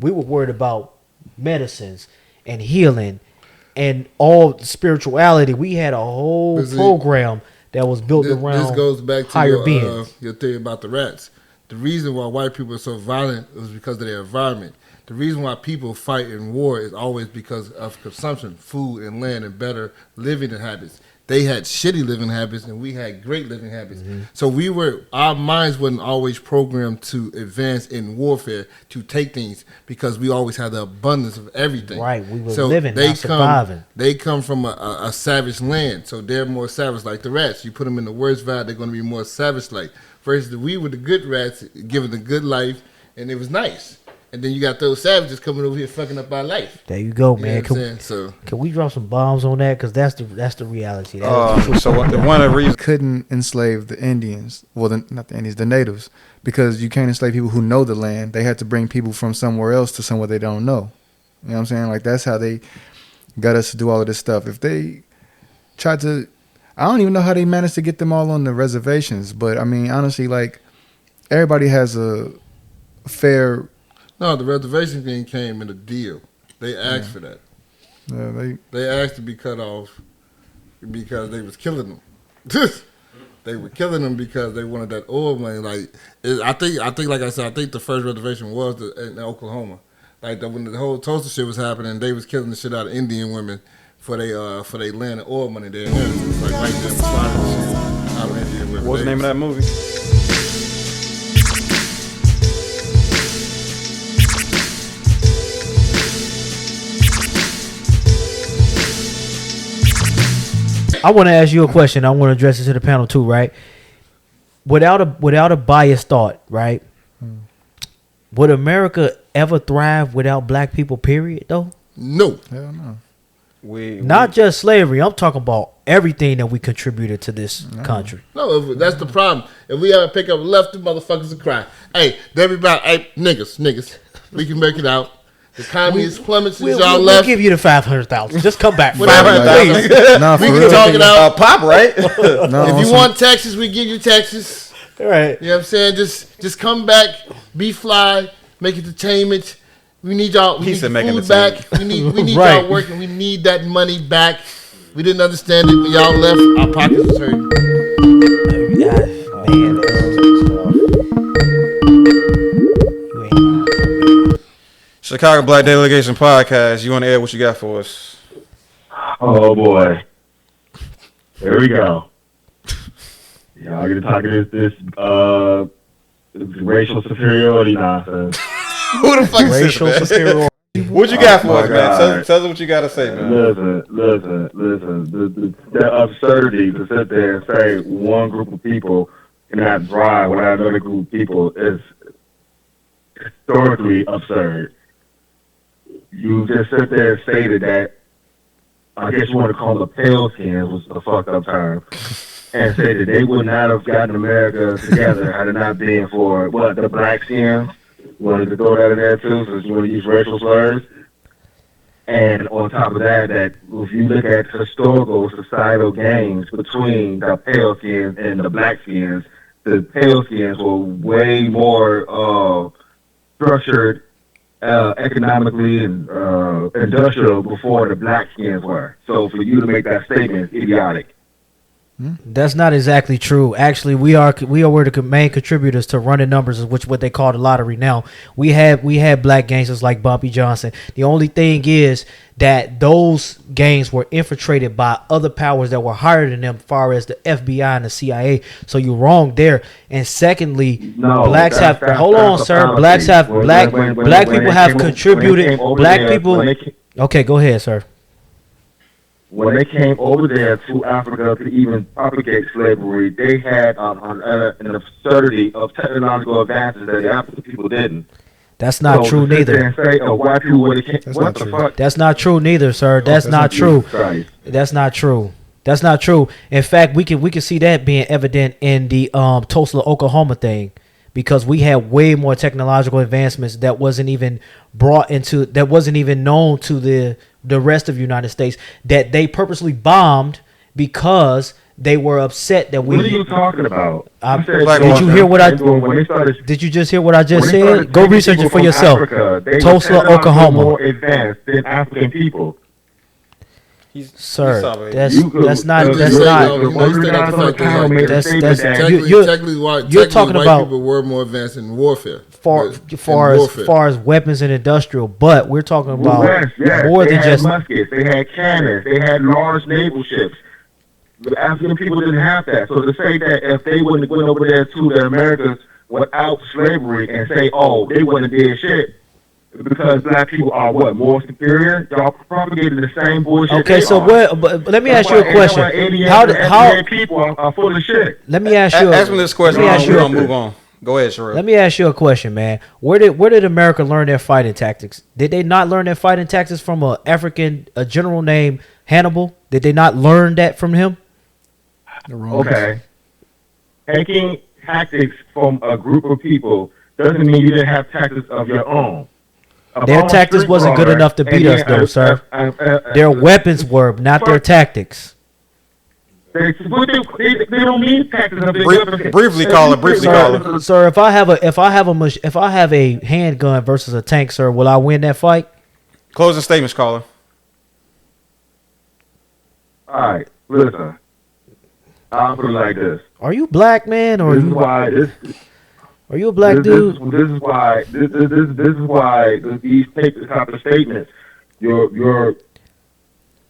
we were worried about medicines and healing and all spirituality. We had a whole program that was built around. This goes back to your theory about the rats. The reason why white people are so violent is because of their environment. The reason why people fight in war is always because of consumption, food and land, and better living habits. They had shitty living habits, and we had great living habits. Mm-hmm. So our minds wasn't always programmed to advance in warfare, to take things, because we always had the abundance of everything. Right, we were living, not surviving. They come from a savage land, so they're more savage, like the rats. You put them in the worst vibe, they're going to be more savage-like. Versus we were the good rats, given a good life, and it was nice. And then you got those savages coming over here fucking up our life. There you go, man. Can we drop some bombs on that? Because that's the reality. So one of the reasons couldn't enslave the Indians, not the Indians, the natives, because you can't enslave people who know the land. They had to bring people from somewhere else to somewhere they don't know. You know what I'm saying? Like, that's how they got us to do all of this stuff. If they tried to, I don't even know how they managed to get them all on the reservations. But I mean, honestly, like, everybody has a fair. No, the reservation thing came in a deal. They asked for that. Yeah, they asked to be cut off because they was killing them. They were killing them because they wanted that oil money. Like, I think, like I said, I think the first reservation was in Oklahoma. Like, when the whole Tulsa shit was happening, they was killing the shit out of Indian women for they land and oil money there. Like right there, spotted shit out of Indian women. What's the name of that movie? I want to ask you a question. I want to address it to the panel too, right? Without a biased thought, right? Would America ever thrive without black people, period, though? No. Hell no. Not just slavery. I'm talking about everything that we contributed to this country. No, that's the problem. If we ever pick up left, the motherfuckers will cry. Hey, everybody, niggas, we can make it out. The economy is plummeting since y'all left. We'll give you the 500,000. Just come back. 500,000. No, we can talk it out. Pop, right? No, if you want Texas, we give you Texas. All right. You know what I'm saying? Just come back, be fly, make entertainment. We need y'all. We need the food back. We need right. y'all working. We need that money back. We didn't understand it when y'all left. Our pockets was hurting. Man. Chicago Black Delegation Podcast. You want to add what you got for us? Oh boy, here we go. Y'all gonna talk this racial superiority nonsense. Who the fuck is racial this, superiority? What you got for us, man? Tell us what you got to say, man. Listen. The absurdity to sit there and say one group of people cannot thrive without another group of people is historically absurd. You just sit there and stated that, I guess you want to call them the pale skins, was a fucked up term, and say that they would not have gotten America together had it not been for, the black skins. Wanted to throw that in there too, so you want to use racial slurs. And on top of that, that if you look at historical societal gains between the pale skins and the black skins, the pale skins were way more structured economically and industrial before the black skins were. So for you to make that statement is idiotic. That's not exactly true. Actually, we were the main contributors to running numbers, which what they call the lottery now. We had black gangsters like Bumpy Johnson. The only thing is that those gangs were infiltrated by other powers that were higher than them, as far as the FBI and the CIA. So you're wrong there. And secondly, blacks have people have contributed. Black people. Okay, go ahead, sir. When they came over there to Africa to even propagate slavery, they had an absurdity of technological advances that the African people didn't. That's not true neither. White people, what the fuck? That's not true neither, sir. That's not true. That's not true. That's not true. In fact, we can see that being evident in the Tulsa, Oklahoma thing, because we had way more technological advancements that wasn't even known to the rest of the United States, that they purposely bombed because they were upset that we. What are you talking about? Did you hear what I? Did you just hear what I just said? Go research it for yourself. Tulsa, Oklahoma. More advanced than African people. Sir, that's not. You're talking about people were more advanced in warfare. Far as weapons and industrial, but we're talking about more than just muskets. They had cannons. They had large naval ships. The African people didn't have that. So to say that if they wouldn't have went over there to the Americas without slavery and say, oh, they wouldn't have did shit. Because black people are what, more superior? Y'all propagated the same bullshit. Okay, so what? But let me ask you a question. How people are full of shit? Let me ask you. Ask me this question. We're gonna move on. Go ahead, Sherelle. Let me ask you a question, man. Where did America learn their fighting tactics? Did they not learn their fighting tactics from a general named Hannibal? Did they not learn that from him? Okay. Taking tactics from a group of people doesn't mean you didn't have tactics of your own. Their tactics wasn't good enough to beat us, though, sir. Their weapons were, not their tactics. They don't need tactics of their weapons. Briefly call it. Sir, if I have a handgun versus a tank, sir, will I win that fight? Closing statements, caller. All right, listen. I'll put it like this. Are you black, man, or this is why this? Are you a black dude? This is why these type of statements. You're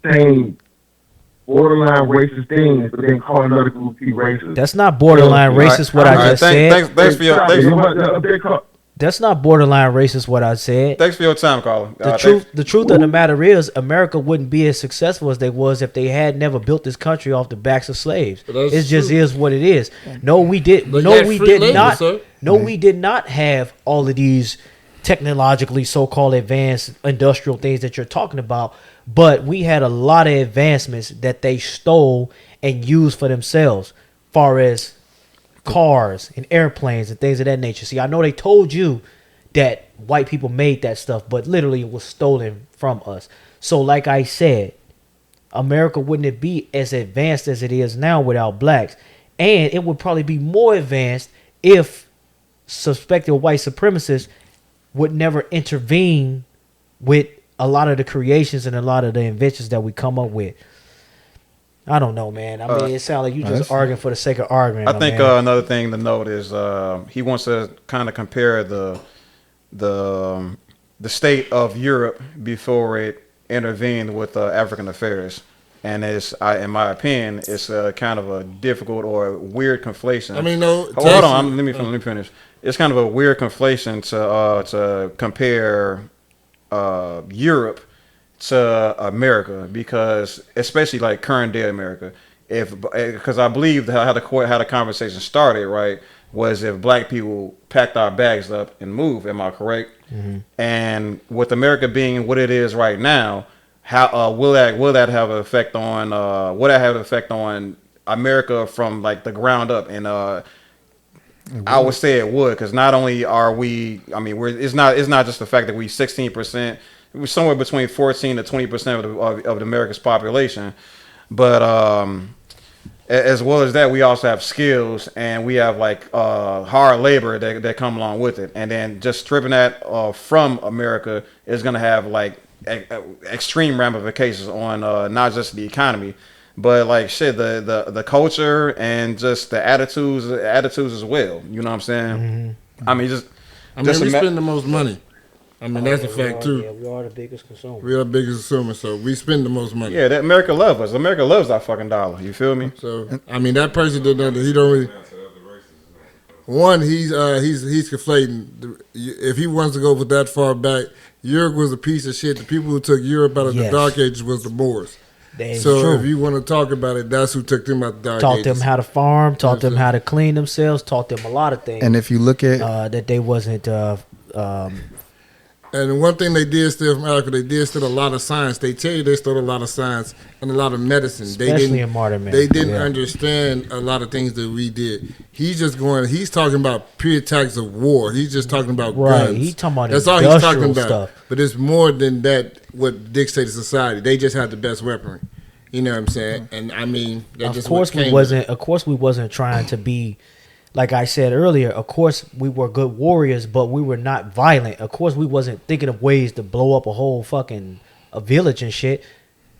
saying borderline racist things, but then calling another group of people racist. That's not borderline racist. What I just said. Thanks for your. That's not borderline racist. What I said. Thanks for your time, caller. The truth of the matter is, America wouldn't be as successful as they was if they had never built this country off the backs of slaves. It just is what it is. No, we did. No, we did not. No, we did not have all of these technologically so-called advanced industrial things that you're talking about. But we had a lot of advancements that they stole and used for themselves, far as cars and airplanes and things of that nature. See, I know they told you that white people made that stuff, but literally it was stolen from us. So like I said, America wouldn't be as advanced as it is now without blacks. And it would probably be more advanced if suspected white supremacists would never intervene with a lot of the creations and a lot of the inventions that we come up with. I don't know, man. I mean, it sounds like you just arguing for the sake of arguing. I think another thing to note is he wants to kind of compare the state of Europe before it intervened with African affairs, and it's in my opinion, it's kind of a difficult or weird conflation. I mean, no. Hold on, let me finish. It's kind of a weird conflation to compare Europe to America, because especially like current day America, because I believe how the conversation started, right, was if black people packed our bags up and moved. Am I correct? Mm-hmm. And with America being what it is right now, how will that have an effect on America from like the ground up? And I would say it would, because not only are we, I mean, it's not just the fact that we 16%. We're somewhere between 14 to 20% of America's population, but as well as that, we also have skills, and we have like hard labor that come along with it. And then just stripping that from America is going to have like extreme ramifications on not just the economy, but like shit, the culture and just the attitudes as well. You know what I'm saying? Mm-hmm. I mean, we spend the most money. I mean, that's a fact, too. Yeah, we are the biggest consumer. We are the biggest consumer, so we spend the most money. Yeah, that America loves us. America loves our fucking dollar. You feel me? So, I mean, that person did nothing. He don't really... One, he's conflating. If he wants to go with that far back, Europe was a piece of shit. The people who took Europe out of the Dark Ages was the Moors. So if you want to talk about it, that's who took them out the Dark Ages. Taught them how to farm, taught them how to clean themselves, taught them a lot of things. And if you look at... that they wasn't... and one thing they did steal from Africa, they did steal a lot of science. They tell you they stole a lot of science and a lot of medicine. Especially in modern man. They didn't understand a lot of things that we did. He's talking about pure tactics of war. He's just talking about guns. He's talking about that's all he's talking about. Stuff. But it's more than that what dictated society. They just had the best weaponry. You know what I'm saying? And I mean, that Of course we wasn't. Of course we wasn't trying to be, like I said earlier. Of course we were good warriors, but we were not violent. Of course we wasn't thinking of ways to blow up a whole fucking a village and shit.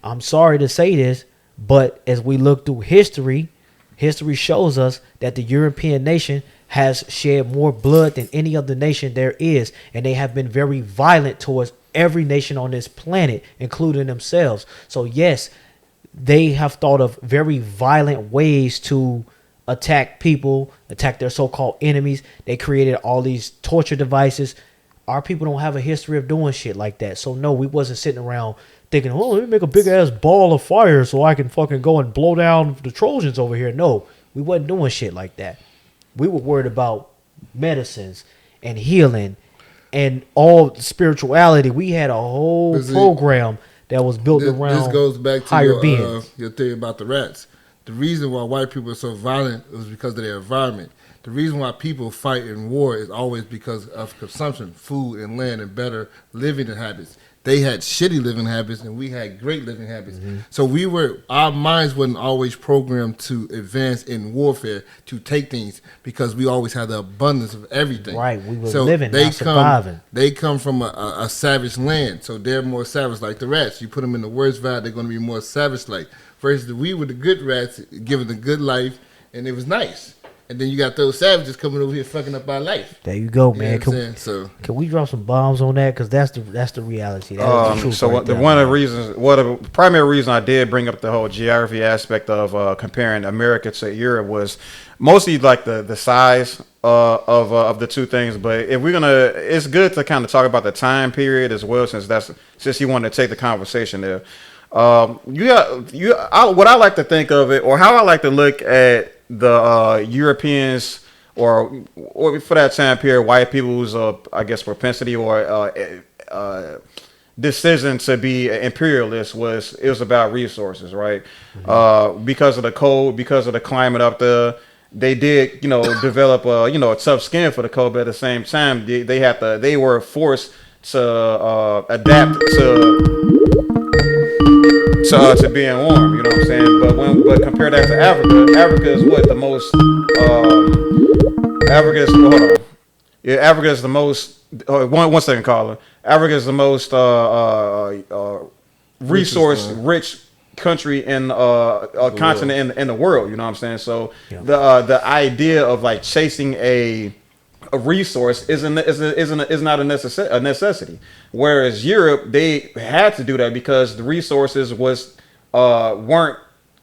I'm sorry to say this, but as we look through history, history shows us that the European nation has shed more blood than any other nation there is, and they have been very violent towards every nation on this planet, including themselves. So yes, they have thought of very violent ways to attack people, attack their so-called enemies. They created all these torture devices. Our people don't have a history of doing shit like that. So no, we wasn't sitting around thinking, oh, let me make a big ass ball of fire so I can fucking go and blow down the Trojans over here. No, we wasn't doing shit like that. We were worried about medicines and healing and all spirituality. We had a whole program that was built around. This goes back to higher beings. Your theory about the rats. The reason why white people are so violent was because of their environment. The reason why people fight in war is always because of consumption, food and land, and better living habits. They had shitty living habits, and we had great living habits. Mm-hmm. So our minds wasn't always programmed to advance in warfare, to take things, because we always had the abundance of everything. Right, we were living, not surviving. They come from a savage land, so they're more savage, like the rats. You put them in the worst vibe, they're going to be more savage-like. Versus we were the good rats, given the good life, and it was nice. And then you got those savages coming over here fucking up our life. There you go, man. Can we drop some bombs on that? Because that's the reality. That is the truth. So right one of the primary reason I did bring up the whole geography aspect of comparing America to Europe was mostly like the size of the two things. But if we're gonna, it's good to kind of talk about the time period as well, since you want to take the conversation there. What I like to think of it, or how I like to look at the Europeans, or for that time period, white people's I guess propensity or decision to be imperialist was about resources, right? Mm-hmm. Because of the cold, because of the climate up there, they did develop a tough skin for the cold, but at the same time they were forced to adapt to being warm, you know what I'm saying? But compare that to Africa. Africa is what the most. Africa is the most. One second, caller. Africa is the most resource rich country in continent in the world. You know what I'm saying? So the idea of like chasing a resource is not a necessity. Whereas Europe, they had to do that because the resources weren't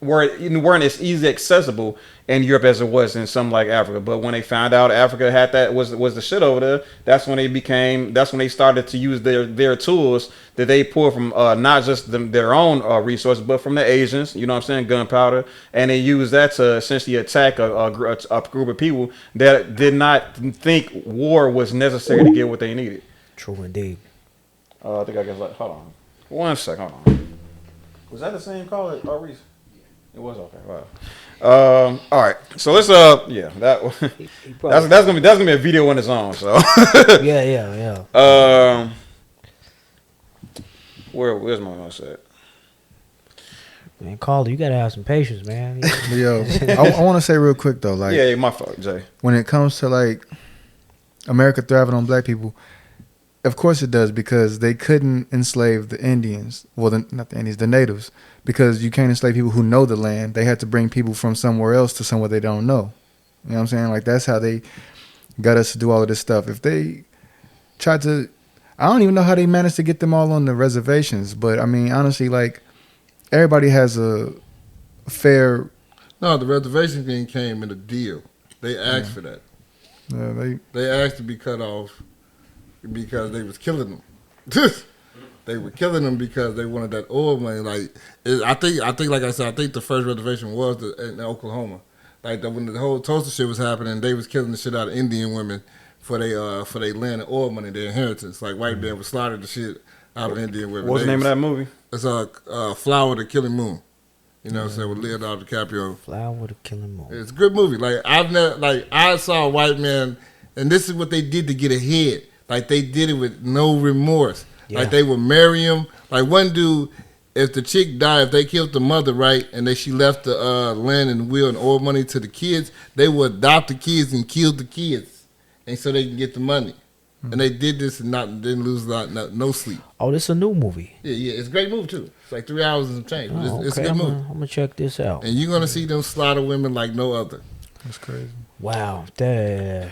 as easy accessible in Europe as it was in something like Africa. But when they found out Africa had was the shit over there, that's when they started to use their tools that they pull from not just their own resources, but from the Asians, you know what I'm saying, gunpowder, and they used that to essentially attack a group of people that did not think war was necessary to get what they needed. True indeed. I think I guess hold on 1 second, hold on. Was that the same call as Reese? It was, okay. Wow. All right. So let's that's gonna be a video on its own. So yeah. Where's my mouse at? Man, Carly, you gotta have some patience, man. Yo, I want to say real quick though, like my fault, Jay. When it comes to like America thriving on black people, of course it does, because they couldn't enslave the Indians. Well, not the Indians, the natives, because you can't enslave people who know the land. They had to bring people from somewhere else to somewhere they don't know. You know what I'm saying? Like, that's how they got us to do all of this stuff. If they tried to, I don't even know how they managed to get them all on the reservations. But I mean, honestly, like, everybody has a fair. No, the reservation thing came in a deal. They asked for that. Yeah, they asked to be cut off because they was killing them. They were killing them because they wanted that oil money. Like, I think, like I said, I think the first reservation was in Oklahoma. Like, when the whole Tulsa shit was happening, they was killing the shit out of Indian women for their land and oil money, their inheritance. Like, white men would slaughter the shit out of Indian women. What's the name of that movie? It's Flower of the Killing Moon. You know what I'm saying? With Leonardo DiCaprio. Flower of the Killing Moon. It's a good movie. Like, I saw a white man, and this is what they did to get ahead. Like, they did it with no remorse. Yeah. Like, they would marry him. Like, one dude, if the chick died, if they killed the mother, right, and she left the land and will and oil money to the kids, they would adopt the kids and kill the kids, and so they can get the money. And they did this and didn't lose no sleep. Oh, this is a new movie. Yeah, it's a great movie too. It's like 3 hours and change. Oh, It's a okay. good movie. I'm gonna check this out. And you're gonna see them slaughter women like no other. That's crazy. Wow, that